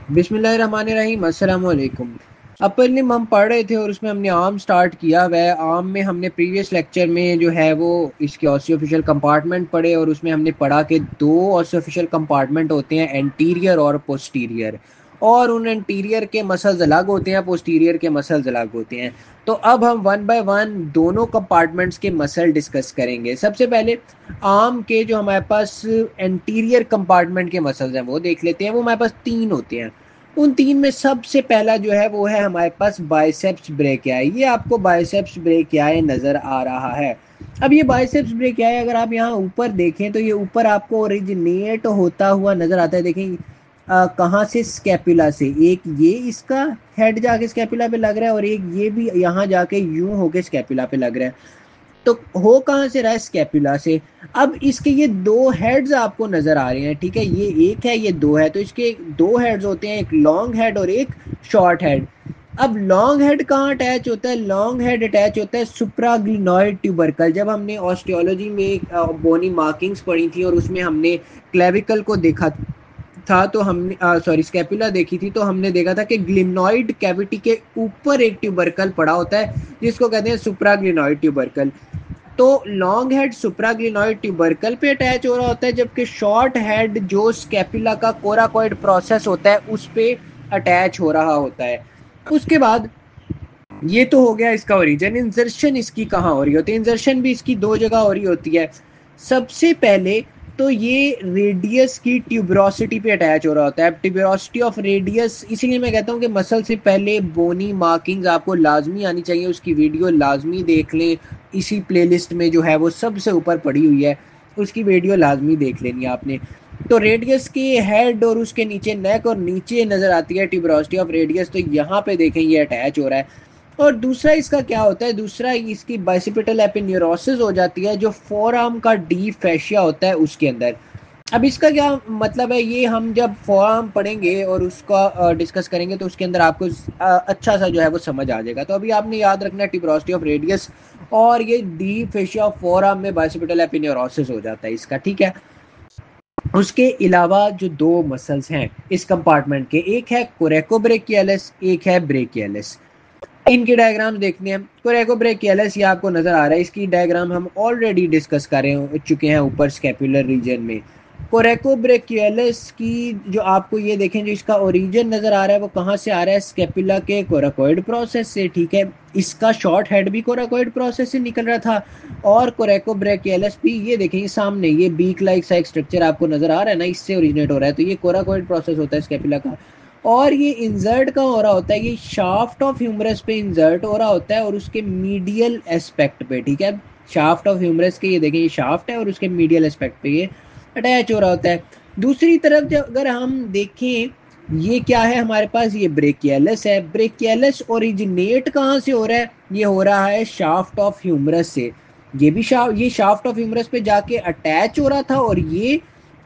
बिस्मिल्लाहिर्रहमानिर्रहीम, अस्सलाम वालेकुम। अपन हम पढ़ रहे थे और उसमें हमने आम स्टार्ट किया। वह आम में हमने प्रीवियस लेक्चर में जो है वो इसके ऑसियोफिशियल कंपार्टमेंट पढ़े और उसमें हमने पढ़ा कि दो ऑसियोफिशियल कंपार्टमेंट होते हैं, एंटीरियर और पोस्टीरियर। और उन एंटीरियर के मसल्स अलग होते हैं, पोस्टीरियर के मसल्स अलग होते हैं। तो अब हम वन बाय वन दोनों कंपार्टमेंट्स के मसल डिस्कस करेंगे। सबसे पहले आम के जो हमारे पास एंटीरियर कंपार्टमेंट के मसल्स हैं वो देख लेते हैं। वो हमारे पास तीन होते हैं। उन तीन में सबसे पहला जो है वो है हमारे पास बाइसेप्स ब्रेकियाई। ये आपको बाइसेप्स ब्रेकियाई नज़र आ रहा है। अब ये बाइसेप्स ब्रेकियाई अगर आप यहाँ ऊपर देखें तो ये ऊपर आपको ओरिजिनेट होता हुआ नज़र आता है। देखें कहाँ से, स्कैपुला से। एक ये इसका हेड जाके स्कैपुला पे लग रहा है और एक ये भी यहाँ जाके यूं होके स्कैपुला पे लग रहा है। तो हो कहाँ से रहा है, स्कैपुला से। अब इसके ये दो हेड्स आपको नजर आ रहे हैं, ठीक है। ये एक है, ये दो है, तो इसके दो हेड्स होते हैं, एक लॉन्ग हेड और एक शॉर्ट हेड। अब लॉन्ग हेड कहाँ अटैच होता है? लॉन्ग हेड अटैच होता है सुप्राग्लिनोइड ट्यूबरकल। जब हमने ऑस्टियोलॉजी में बोनी मार्किंग्स पढ़ी थी और उसमें हमने क्लेविकल को देखा था, तो हमने सॉरी स्कैपुला देखी थी, तो हमने देखा था कि ग्लिम्नॉइड कैविटी के ऊपर एक ट्यूबरकल पड़ा होता है जिसको कहते हैं सुप्राग्लिनोइड ट्यूबरकल। तो लॉन्ग हेड सुप्राग्लिनोइड ट्यूबरकल पे अटैच हो रहा होता है, जबकि शॉर्ट हेड जो स्कैपुला का कोराकोइड प्रोसेस होता है उस पे अटैच हो रहा होता है। उसके बाद ये तो हो गया इसका ओरिजिन। इंसर्शन इसकी कहाँ हो रही होती है? इंसर्शन भी इसकी दो जगह हो रही होती है। सबसे पहले तो ये रेडियस की ट्यूबरोसिटी पे अटैच हो रहा होता है। ट्यूबरोसिटी ऑफ रेडियस, इसीलिए मैं कहता हूँ कि मसल से पहले बोनी मार्किंग्स आपको लाजमी आनी चाहिए। उसकी वीडियो लाजमी देख लें, इसी प्लेलिस्ट में जो है वो सबसे ऊपर पड़ी हुई है, उसकी वीडियो लाजमी देख लेनी है आपने। तो रेडियस के हेड और उसके नीचे नेक और नीचे नजर आती है ट्यूबरोसिटी ऑफ रेडियस। तो यहाँ पे देखें ये अटैच हो रहा है। और दूसरा इसका क्या होता है, दूसरा इसकी बाइसिपिटल एपिन्यूरोसिस हो जाती है जो फोरआर्म का डी फैशिया होता है उसके अंदर। अब इसका क्या मतलब है, ये हम जब फोरआर्म पढ़ेंगे और उसका डिस्कस करेंगे तो उसके अंदर आपको अच्छा सा जो है वो समझ आ जाएगा। तो अभी आपने याद रखना है ट्यूबरोसिटी ऑफ रेडियस और ये डी फैशिया ऑफ फोरआर्म में बाइसिपिटल एपिन्यूरोसिस हो जाता है इसका, ठीक है। उसके अलावा जो दो मसल्स हैं इस कंपार्टमेंट के, एक है कोरेकोब्रेकियलिस, एक है ब्रेकियलिस। इनके डायग्राम देखने हैं। कोरेकोब्रेकियलिस ये आपको नजर आ रहा है, इसकी डायग्राम हम ऑलरेडी डिस्कस कर चुके हैं ऊपर स्कैपुलर रीजन में। कोरेकोब्रेकियलिस की जो आपको ये देखें, जो इसका ओरिजिन नजर आ रहा है वो कहाँ से आ रहा है? स्कैपुला के कोराकोइड प्रोसेस से, ठीक है। इसका शॉर्ट हेड भी कोराकोइड प्रोसेस से निकल रहा था और कोरेकोब्रेकियलिस भी, ये देखें ये सामने ये बीक लाइक सा एक स्ट्रक्चर आपको नजर आ रहा है ना, इससे ओरिजिनेट हो रहा है। तो ये कोराकोइड प्रोसेस होता है स्कैपुला का। और ये इंसर्ट कहाँ हो रहा होता है? ये शाफ्ट ऑफ ह्यूमरस पे इंसर्ट हो रहा होता है और उसके मीडियल एस्पेक्ट पे, ठीक है। शाफ्ट ऑफ ह्यूमरस के, ये देखें ये शाफ्ट है और उसके मीडियल एस्पेक्ट पे ये अटैच हो रहा होता है। दूसरी तरफ जब अगर हम देखें, ये क्या है हमारे पास? ये ब्रेकियलिस है। ब्रेकियलिस ओरिजिनेट कहाँ से हो रहा है? ये हो रहा है शाफ्ट ऑफ ह्यूमरस से। ये शाफ्ट ऑफ ह्यूमरस पे जाके अटैच हो रहा था और ये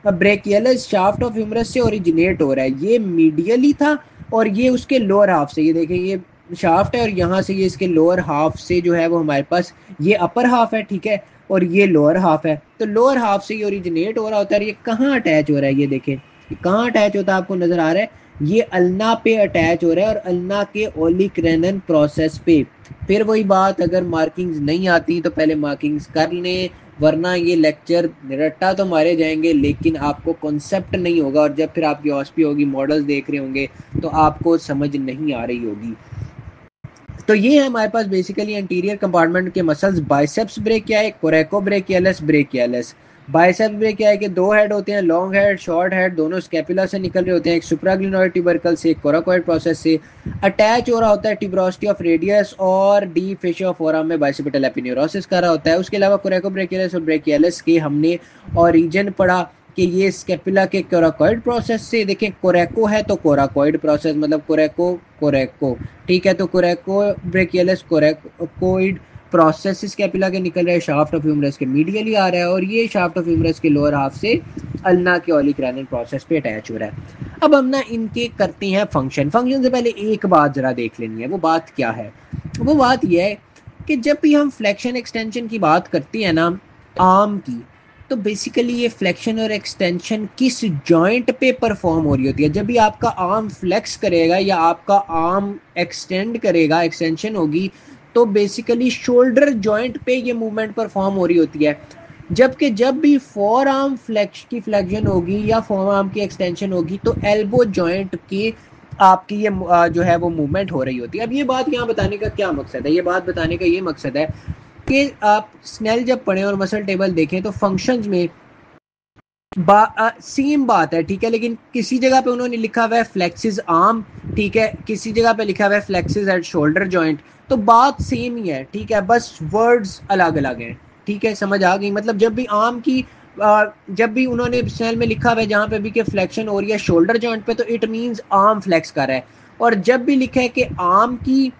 ब्रेकियलिस शाफ्ट ऑफ ह्यूमरस से ओरिजिनेट हो रहा है। ये मीडियली था और ये उसके लोअर हाफ से, ये देखें ये शाफ्ट है और यहाँ से ये इसके लोअर हाफ से जो है वो हमारे पास ये अपर हाफ है, ठीक है। और ये लोअर हाफ है, तो लोअर हाफ से ये ओरिजिनेट हो रहा होता है। ये कहाँ अटैच हो रहा है? ये देखें ये कहाँ अटैच होता है, आपको नजर आ रहा है? ये अल्ना पे अटैच हो रहा है और अल्ना के ओलिक प्रोसेस पे। फिर वही बात, अगर मार्किंग्स नहीं आती तो पहले मार्किंग्स कर लें, वरना ये लेक्चर रट्टा तो मारे जाएंगे लेकिन आपको कॉन्सेप्ट नहीं होगा। और जब फिर आपकी ऑस्पी होगी, मॉडल्स देख रहे होंगे, तो आपको समझ नहीं आ रही होगी। तो ये है हमारे पास बेसिकली एंटीरियर कंपार्टमेंट के मसल्स। बाइसेप्स ब्रेकिया है, कोरेकोब्रेकियलिस, ब्रेकियलिस। बाइसेप्स ब्रेकिया है कि दो हेड होते हैं, लॉन्ग हेड शॉर्ट हेड, दोनों स्कैपुला से निकल रहे होते हैं, एक सुप्राग्लिनोइड ट्यूबरकल से, एक कोराकोइड प्रोसेस से अटैच हो रहा होता है ट्यूबरोसिटी ऑफ रेडियस और डी फेशियो फोरम में बाइसिपिटल एपिन्यूरोसिस कर रहा होता है। उसके अलावा कोरेकोब्रेकियलिस और ब्रेकियलिस के हमने ओरिजिन पढ़ा कि ये स्कैपुला के कोराकोइड प्रोसेस से। देखें कोरेको है तो कोराकोइड प्रोसेस मतलब कोरेको कोरेको, ठीक है। तो कोरेको ब्रेकियलिस कोरेकोइड प्रोसेस स्कैपुला के निकल रहे, शाफ्ट ऑफ ह्यूमरस के मीडियली आ रहा है और ये शाफ्ट ऑफ ह्यूमरस के लोअर हाफ से अल्ना के ओलिक प्रोसेस पे अटैच हो रहा है। अब हम ना इनके करते हैं फंक्शन। फंक्शन से पहले एक बात जरा देख लेनी है। वो बात क्या है? वो बात यह है कि जब भी हम फ्लेक्शन एक्सटेंशन की बात करते हैं ना आर्म की, तो बेसिकली ये फ्लेक्शन और एक्सटेंशन किस जॉइंट पे परफॉर्म हो रही होती है? जब भी आपका आर्म फ्लेक्स करेगा या आपका आर्म एक्सटेंड करेगा, एक्सटेंशन होगी, तो बेसिकली शोल्डर जॉइंट पे ये मूवमेंट परफॉर्म हो रही होती है। जबकि जब भी फोर आर्म फ्लेक्स की फ्लेक्शन होगी या फोर आर्म की एक्सटेंशन होगी तो एल्बो जॉइंट की आपकी ये जो है वो मूवमेंट हो रही होती है। अब ये बात यहाँ बताने का क्या मकसद है? ये बात बताने का ये मकसद है कि आप स्नेल जब पढ़ें और मसल टेबल देखें तो फंक्शंस में सेम बात है, ठीक है, लेकिन किसी जगह पे उन्होंने लिखा हुआ है फ्लेक्सिस आर्म, ठीक है, किसी जगह पे लिखा हुआ है फ्लेक्सिस एट शोल्डर जॉइंट, तो बात सेम ही है, ठीक है, बस वर्ड्स अलग अलग हैं, ठीक है, समझ आ गई? मतलब जब भी आर्म की जब भी उन्होंने स्नेल में लिखा हुआ है जहां पे भी कि फ्लेक्शन हो रही है शोल्डर जॉइंट पे, तो इट मींस आर्म फ्लेक्स कर रहा है। और जब भी लिखा है कि आर्म की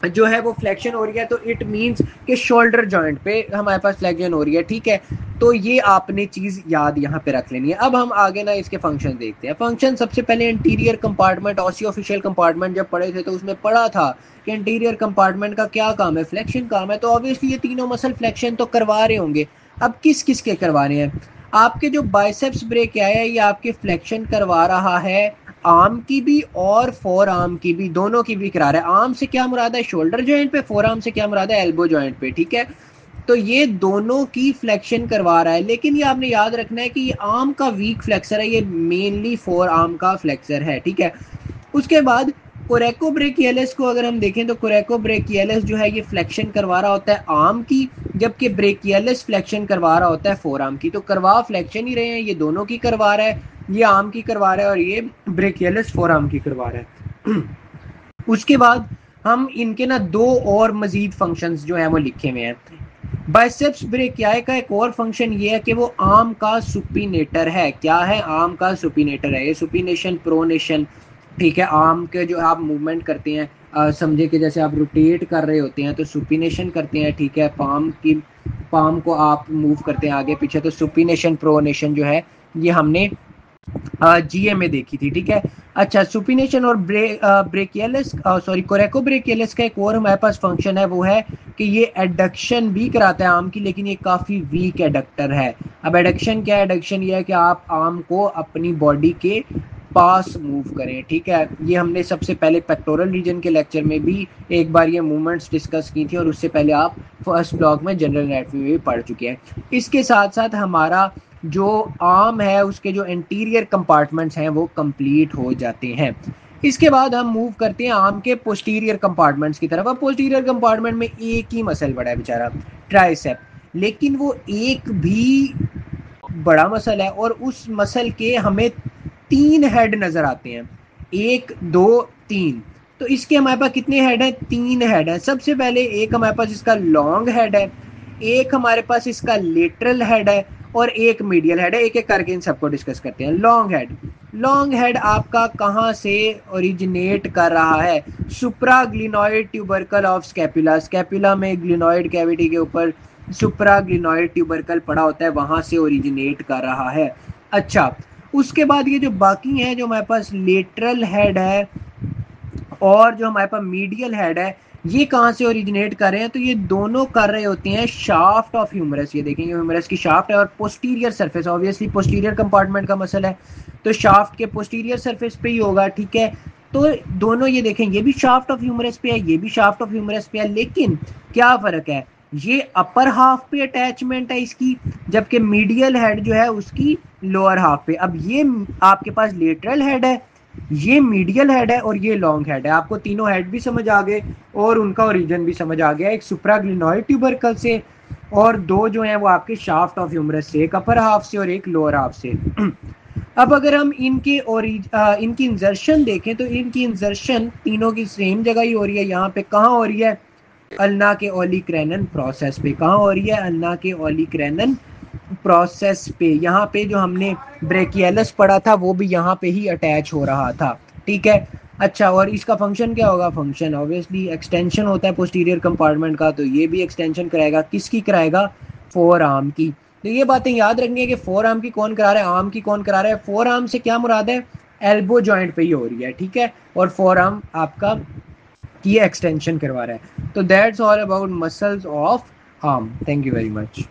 जो है वो फ्लेक्शन हो रही है तो इट मींस कि शोल्डर जॉइंट पे हमारे पास फ्लेक्शन हो रही है, ठीक है। तो ये आपने चीज याद यहाँ पे रख लेनी है। अब हम आगे ना इसके फंक्शन देखते हैं। फंक्शन सबसे पहले इंटीरियर कंपार्टमेंट, ऑसियोफिशियल कंपार्टमेंट जब पढ़े थे तो उसमें पढ़ा था कि इंटीरियर कंपार्टमेंट का क्या काम है? फ्लेक्शन काम है। तो ऑब्वियसली ये तीनों मसल फ्लेक्शन तो करवा रहे होंगे। अब किस किस के करवा रहे हैं? आपके जो बाइसेप्स ब्रेक क्या है ये आपके फ्लेक्शन करवा रहा है, आर्म की भी और फोर आर्म की भी, दोनों की भी करा रहा है। आर्म से क्या मुराद है? शोल्डर जॉइंट पे। फोर आर्म से क्या मुराद है? एल्बो जॉइंट पे, ठीक है। तो ये दोनों की फ्लेक्शन करवा रहा है, लेकिन ये आपने याद रखना है कि ये आर्म का वीक फ्लेक्सर है, ये मेनली फोर आर्म का फ्लेक्सर है, ठीक है। उसके बाद कोरेकोब्रेकियलिस को अगर हम देखें तो कोरेकोब्रेकियलिस जो है ये फ्लेक्शन करवा रहा होता है आर्म की, जबकि ब्रेकियलिस फ्लेक्शन करवा रहा होता है फोर आर्म की। तो करवा फ्लेक्शन ही रहे हैं, ये दोनों की करवा रहा है, ये आर्म की करवा रहा है और ये ब्रेकियलिस फोर आर्म की करवा रहा है। उसके बाद हम इनके ना दो और मजीद फंक्शंस जो है वो लिखे हुए हैं। बाइसेप्स ब्रेकियाई का एक और फंक्शन ये है कि वो आर्म का सुपिनेटर है। क्या है? आर्म का सुपिनेटर है। ये सुपिनेशन, प्रोनेशन, ठीक है, आर्म के जो आप मूवमेंट करते हैं, समझे कि जैसे आप रोटेट कर रहे होते हैं तो सुपिनेशन करते हैं, ठीक है, पाम को आप मूव करते हैं आगे पीछे, तो सुपिनेशन प्रोनेशन जो है ये हमने जीए में देखी थी, ठीक है। अच्छा, सुपिनेशन और ब्रेकियलिस सॉरी कोरेकोब्रेकियलिस का एक और हमारे पास फंक्शन है, वो है कि ये एडक्शन भी कराता है आर्म की, लेकिन ये काफ़ी वीक एडक्टर है। अब एडक्शन क्या है? एडक्शन ये है कि आप आर्म को अपनी बॉडी के पास मूव करें, ठीक है। ये हमने सबसे पहले पेक्टोरल रीजन के लेक्चर में भी एक बार ये मूवमेंट्स डिस्कस की थी और उससे पहले आप फर्स्ट ब्लॉक में जनरल एनाटॉमी में भी पढ़ चुके हैं। इसके साथ साथ हमारा जो आर्म है उसके जो इंटीरियर कंपार्टमेंट्स हैं वो कंप्लीट हो जाते हैं। इसके बाद हम मूव करते हैं आर्म के पोस्टीरियर कंपार्टमेंट्स की तरफ। अब पोस्टीरियर कंपार्टमेंट में एक ही मसल बड़ा है बेचारा, ट्राइसेप, लेकिन वो एक भी बड़ा मसल है और उस मसल के हमें तीन हेड नजर आते हैं, एक दो तीन। तो इसके हमारे पास कितने हेड हैं? तीन हेड हैं। सबसे पहले एक हमारे पास इसका लॉन्ग हेड है, एक हमारे पास इसका लेटरल हेड है और एक मीडियल हेड है। एक एक करके इन सबको डिस्कस करते हैं। लॉन्ग हेड आपका कहाँ से ओरिजिनेट कर रहा है? Supraglenoid tubercle of scapula. Scapula में ग्लिनोइड कैविटी के ऊपर सुप्राग्लिनोइड ट्यूबरकल पड़ा होता है, वहां से ओरिजिनेट कर रहा है। अच्छा, उसके बाद ये जो बाकी हैं, जो हमारे पास लेटरल हेड है और जो हमारे पास मीडियल हेड है, ये कहाँ से ओरिजिनेट कर रहे हैं? तो ये दोनों कर रहे होते हैं शाफ्ट ऑफ ह्यूमरस। ये देखेंगे ह्यूमरस की शाफ्ट है और posterior surface, obviously posterior compartment का मसल है तो शाफ्ट के पोस्टीरियर सरफेस पे ही होगा, ठीक है। तो दोनों ये देखें, ये भी शाफ्ट ऑफ ह्यूमरस पे है, ये भी शाफ्ट ऑफ ह्यूमरस पे है, लेकिन क्या फर्क है? ये अपर हाफ पे अटैचमेंट है इसकी, जबकि मीडियल हेड जो है उसकी लोअर हाफ पे। अब ये आपके पास लेटरल हेड है, ये मीडियल हेड है और ये लॉन्ग हेड है। आपको तीनों हेड भी समझ आ गए और उनका ओरिजिन भी समझ आ गया, एक सुप्राग्लिनोइड ट्यूबरकल से और दो जो हैं वो आपके शाफ्ट ऑफ ह्यूमरस से, एक अपर हाफ से और एक लोअर हाफ से। अब अगर हम इनकी इंजर्शन देखें तो इनकी इंजर्शन तीनों की सेम जगह ही हो रही है। यहाँ पे कहाँ हो रही है? अल्ना के ओलिक्रैनन प्रोसेस पे। कहाँ हो रही है? अल्ना के ओलिक्रैनन प्रोसेस पे। यहाँ पे जो हमने ब्रेकियलस पढ़ा था वो भी यहाँ पे ही अटैच हो रहा था, ठीक है। अच्छा, और इसका फंक्शन क्या होगा? फंक्शन ऑब्वियसली एक्सटेंशन होता है पोस्टीरियर कंपार्टमेंट का, तो ये भी एक्सटेंशन कराएगा। किसकी कराएगा? फोर आर्म की। तो ये बातें याद रखनी है कि फोर आर्म की कौन करा रहा है, आर्म की कौन करा रहा है। फोर आर्म से क्या मुराद है? एल्बो जॉइंट पे ही हो रही है, ठीक है, और फोर आर्म आपका ये एक्सटेंशन करवा रहा है। तो that's all about muscles of arm. Thank you very much.